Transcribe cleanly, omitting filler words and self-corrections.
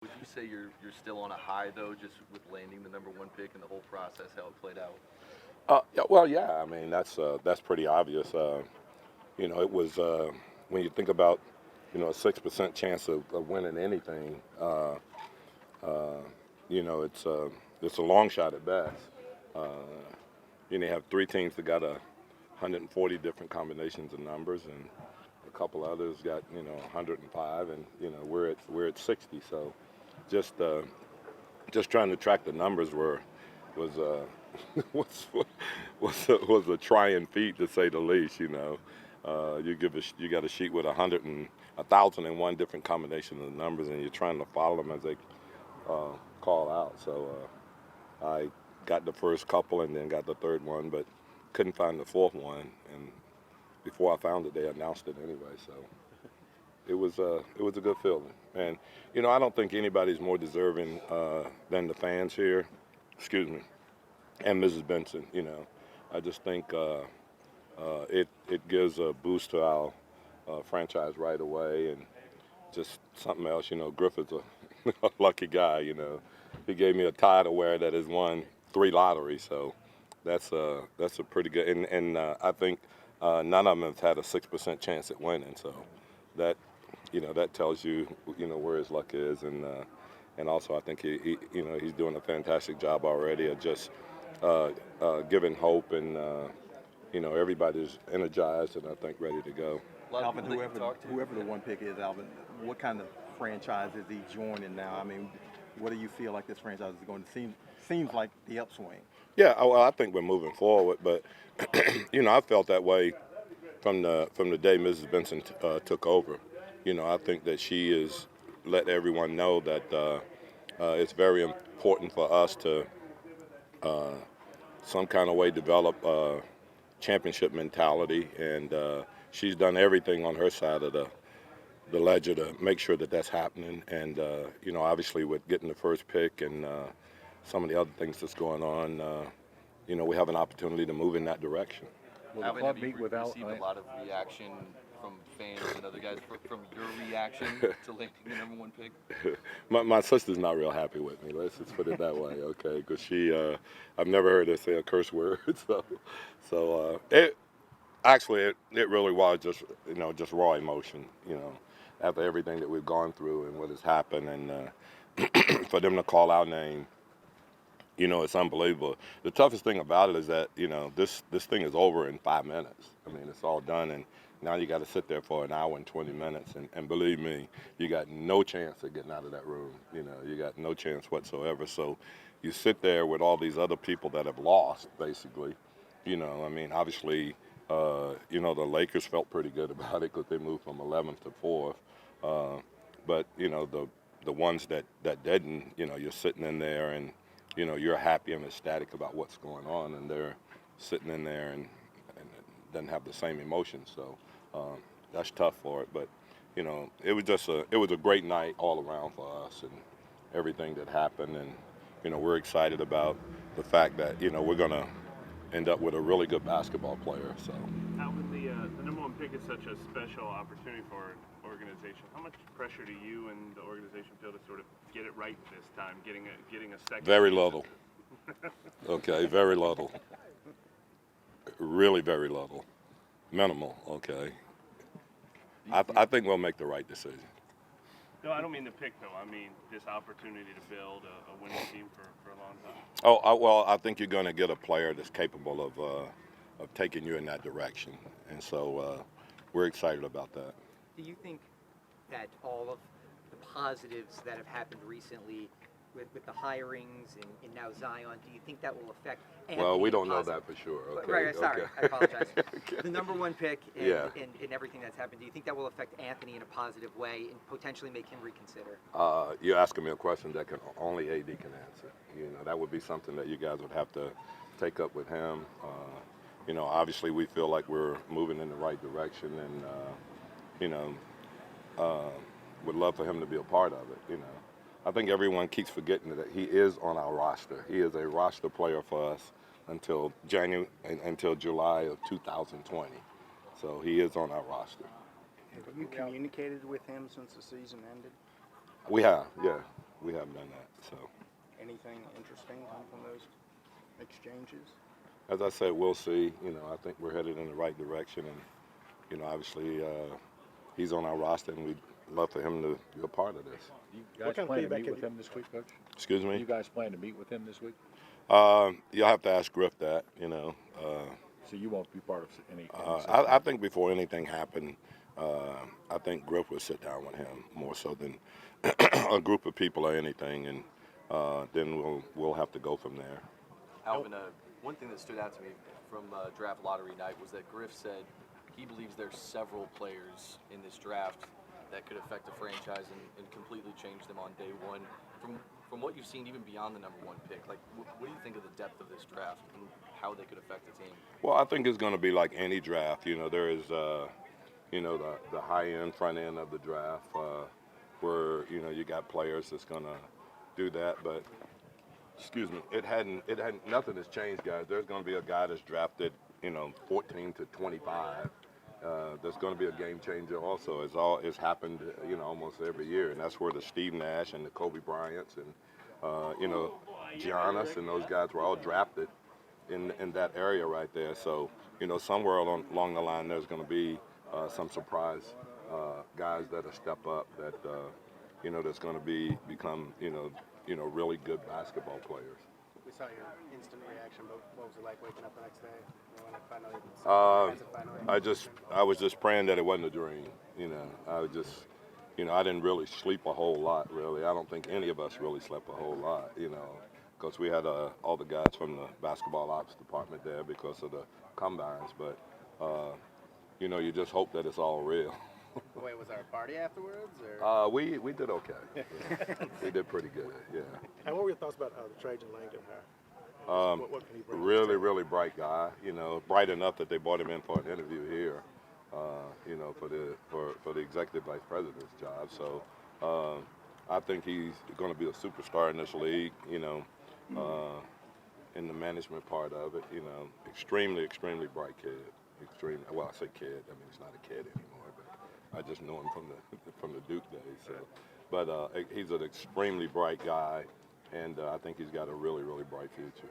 Would you say you're still on a high though, just with landing the number one pick and the whole process, how it played out? Yeah, well, yeah. I mean, that's pretty obvious. It was when you think about a 6% chance of winning anything. It's a long shot at best. Uh, you have three teams that got 140 different combinations of numbers, and a couple others got 105, and we're at 60. So just just trying to track the numbers was was was a trying feat to say the least. You got a sheet with 1,001 different combinations of numbers, and you're trying to follow them as they call out. So I got the first couple and then got the third one, but couldn't find the fourth one. And before I found it, they announced it anyway. So it was a good feeling. And I don't think anybody's more deserving than the fans here. Excuse me, and Mrs. Benson. I just think it gives a boost to our franchise right away, and just something else. Griffin's a lucky guy. He gave me a tie to wear that has won 3 lotteries, so that's a pretty good. And I think none of them have had a 6% chance at winning. So that that tells you where his luck is, and also I think he's doing a fantastic job already of just giving hope, and everybody's energized and I think ready to go. Alvin, whoever the one pick is, Alvin, what kind of franchise is he joining now? I mean, what do you feel like this franchise is going to seems like the upswing? Yeah, well, I think we're moving forward, but I felt that way from the day Mrs. Benson took over. I think that she has let everyone know that it's very important for us to some kind of way develop championship mentality, and she's done everything on her side of the ledger to make sure that that's happening. And obviously with getting the first pick and some of the other things that's going on, we have an opportunity to move in that direction. Will the Alvin, club have you meet without? received a lot of reaction from fans and other guys from your reaction to landing the number one pick? My sister's not real happy with me. Let's just put it that way, okay? Because I've never heard her say a curse word. It really was just raw emotion. After everything that we've gone through and what has happened, and for them to call our name, it's unbelievable. The toughest thing about it is that this thing is over in 5 minutes. I mean, it's all done, and now you got to sit there for an hour and 20 minutes, and believe me, you got no chance of getting out of that room. You got no chance whatsoever. So you sit there with all these other people that have lost, basically. I mean, obviously, the Lakers felt pretty good about it because they moved from 11th to 4th. But the ones that didn't, you're sitting in there and you're happy and ecstatic about what's going on, and they're sitting in there and doesn't have the same emotions. So that's tough for it. But it was a great night all around for us and everything that happened, and we're excited about the fact that we're gonna end up with a really good basketball player. So. Alvin, the number one pick is such a special opportunity for an organization. How much pressure do you and the organization feel to sort of get it right this time, getting a second? Very little. Okay, very little. Really very little. Minimal, okay. I think we'll make the right decision. No, I don't mean the pick, though. I mean this opportunity to build a winning team for a long time. Well, I think you're going to get a player that's capable of taking you in that direction. And so we're excited about that. Do you think that all of the positives that have happened recently with the hirings and now Zion, do you think that will affect Anthony? Well, we don't know that for sure. Okay, right, sorry, okay. I apologize. Okay. The number one pick and, Yeah. and everything that's happened, do you think that will affect Anthony in a positive way and potentially make him reconsider? You're asking me a question that only AD can answer. That would be something that you guys would have to take up with him. Obviously we feel like we're moving in the right direction, and would love for him to be a part of it. I think everyone keeps forgetting that he is on our roster. He is a roster player for us until July of 2020. So he is on our roster. Have you communicated with him since the season ended? We have, yeah. we haven't done that. So, Anything interesting come from those exchanges? as I said, we'll see. You know, I think we're headed in the right direction, and you know, obviously, he's on our roster, and we'd love for him to be a part of this. You guys plan to meet with him this week, Coach? Excuse me? You guys plan to meet with him this week? You'll have to ask Griff that. You know. So you won't be part of any. I think before anything happened, I think Griff would sit down with him more so than a group of people or anything, and then we'll have to go from there. Alvin, one thing that stood out to me from draft lottery night was that Griff said he believes there's several players in this draft that could affect the franchise and completely change them on day one. From what you've seen, even beyond the number one pick, like what do you think of the depth of this draft and how they could affect the team? Well, I think it's going to be like any draft. You know, there is, you know, the high end, front end of the draft where you know you got players that's going to do that. But excuse me, nothing has changed, guys. There's going to be a guy that's drafted, you know, 14 to 25. There's going to be a game changer also. It's happened, you know, almost every year, and that's where the Steve Nash and the Kobe Bryants and you know, Giannis and those guys were all drafted in that area right there. So you know, somewhere along the line, there's going to be some surprise guys that'll step up that you know that's going to become you know really good basketball players. We saw your instant reaction, but what was it like waking up the next day? When it finally, I was just praying that it wasn't a dream. You know, I didn't really sleep a whole lot. Really, I don't think any of us really slept a whole lot. You know, because we had all the guys from the basketball ops department there because of the combines. But you know, you just hope that it's all real. Wait, was there a party afterwards? Or? We did okay. Yeah. We did pretty good. Yeah. And what were your thoughts about the Trajan Langdon hire? What can he bring? Really bright guy. You know, bright enough that they brought him in for an interview here. You know, for the executive vice president's job. So I think he's going to be a superstar in this league. You know, in the management part of it. You know, extremely bright kid. Well, I say kid. I mean, he's not a kid anymore, but I just know him from the Duke days. So, but he's an extremely bright guy, and I think he's got a really bright future.